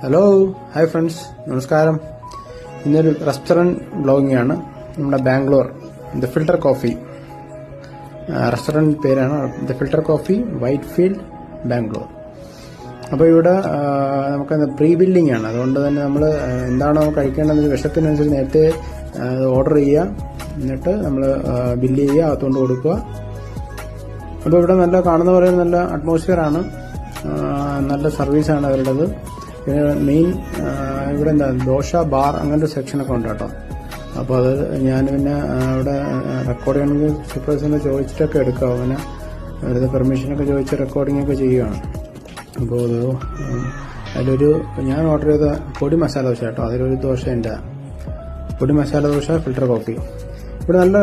Hello hi friends, നമസ്കാരം. ഇന്നൊരു restaurant blogging ആണ്. നമ്മുടെ Bangalore the filter coffee restaurant പേരാണ് the filter coffee, Whitefield, Bangalore. അപ്പോൾ ഇവിടെ നമുക്ക് പ്രീ ബില്ലിംഗ് ആണ്. അതുകൊണ്ട് തന്നെ നമ്മൾ എന്താണോ കഴിക്കേണ്ടതെന്ന് വിശപ്പിനനുസരിച്ച് നേരത്തെ ഓർഡർ ചെയ്യുക, എന്നിട്ട് നമ്മൾ ബില്ല് ചെയ്യുക, അകത്തുകൊണ്ട് കൊടുക്കുക. അപ്പോൾ ഇവിടെ നല്ല കാണുന്ന പോലെ നല്ല അറ്റ്മോസ്ഫിയർ ആണ്, നല്ല സർവീസാണ് അവരുടേത്. പിന്നെ മെയിൻ ഇവിടെ എന്താ ദോശ ബാർ അങ്ങനത്തെ സെക്ഷനൊക്കെ ഉണ്ട് കേട്ടോ. അപ്പോൾ അത് ഞാൻ പിന്നെ ഇവിടെ റെക്കോർഡ് ചെയ്യണമെങ്കിൽ സൂപ്പർവൈസറിനെ ചോദിച്ചിട്ടൊക്കെ എടുക്കാം. അങ്ങനെ അവരുടെ പെർമിഷനൊക്കെ ചോദിച്ച് റെക്കോർഡിംഗ് ഒക്കെ ചെയ്യുകയാണ്. അപ്പോൾ അത് അതിലൊരു ഞാൻ ഓർഡർ ചെയ്ത പൊടി മസാല ദോശ കേട്ടോ. അതിലൊരു ദോശ ഉണ്ട്, പൊടി മസാല ദോശ ഫിൽട്ടർ കോഫി. ഇവിടെ നല്ല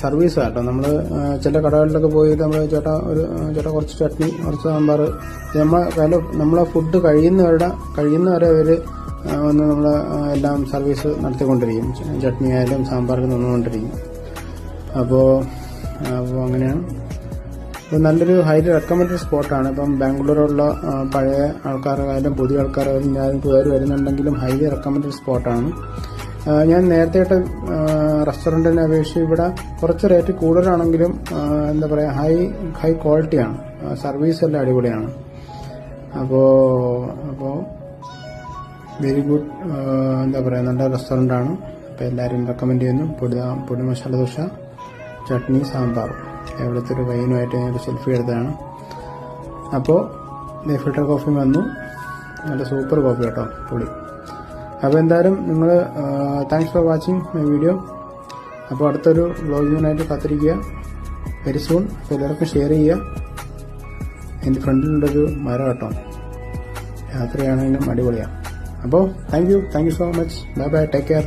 സർവീസാണ് കേട്ടോ. നമ്മൾ ചില കടകളിലൊക്കെ പോയി നമ്മൾ ചേട്ടാ കുറച്ച് ചട്നി, കുറച്ച് സാമ്പാർ, നമ്മളെ ഫുഡ് കഴിയുന്നവരെ അവർ വന്ന് നമ്മളെ എല്ലാം സർവീസ് നടത്തിക്കൊണ്ടിരിക്കും. ചട്നി ആയാലും സാമ്പാറൊക്കെ തന്നുകൊണ്ടിരിക്കും. അപ്പോൾ അങ്ങനെയാണ്. ഇപ്പോൾ നല്ലൊരു ഹൈലി റെക്കമെൻഡഡ് സ്പോട്ടാണ്. ഇപ്പം ബാംഗ്ലൂരുള്ള പഴയ ആൾക്കാരായാലും പുതിയ ആൾക്കാരായാലും ഞാൻ പുതിയവർ വരുന്നുണ്ടെങ്കിലും ഹൈലി റെക്കമെൻഡഡ് സ്പോട്ടാണ്. ഞാൻ നേരത്തെ റെസ്റ്റോറൻറ്റിനെ അപേക്ഷിച്ച് ഇവിടെ കുറച്ച് റേറ്റ് കൂടുതലാണെങ്കിലും എന്താ പറയുക, ഹൈ ക്വാളിറ്റിയാണ്. സർവീസ് എല്ലാം അടിപൊളിയാണ്. അപ്പോൾ വെരി ഗുഡ്, എന്താ പറയുക, നല്ല റെസ്റ്റോറൻ്റാണ്. അപ്പോൾ എല്ലാവരും റെക്കമെൻഡ് ചെയ്യുന്നു. പൊടി മസാല ദോശ, ചട്നി, സാമ്പാർ, ഇവിടുത്തെ ഒരു വൈനുമായിട്ട് ഞാനൊരു സെൽഫി എടുത്തതാണ്. അപ്പോൾ ഫിൽട്ടർ കോഫി വന്നു, നല്ല സൂപ്പർ കോഫി കേട്ടോ, പൊളി. അപ്പോൾ എന്തായാലും നിങ്ങൾ thanks for watching my video. അപ്പോൾ അടുത്തൊരു വ്ളോഗിങ്ങിനായിട്ട് കാത്തിരിക്കുക വെരി സൂൺ. അപ്പോൾ എല്ലാവർക്കും ഷെയർ ചെയ്യുക. എൻ്റെ ഫ്രണ്ടിലുള്ളൊരു മരം കേട്ടോ, യാത്രയാണെങ്കിലും അടിപൊളിയാണ്. അപ്പോൾ thank you so much. Bye bye, take care.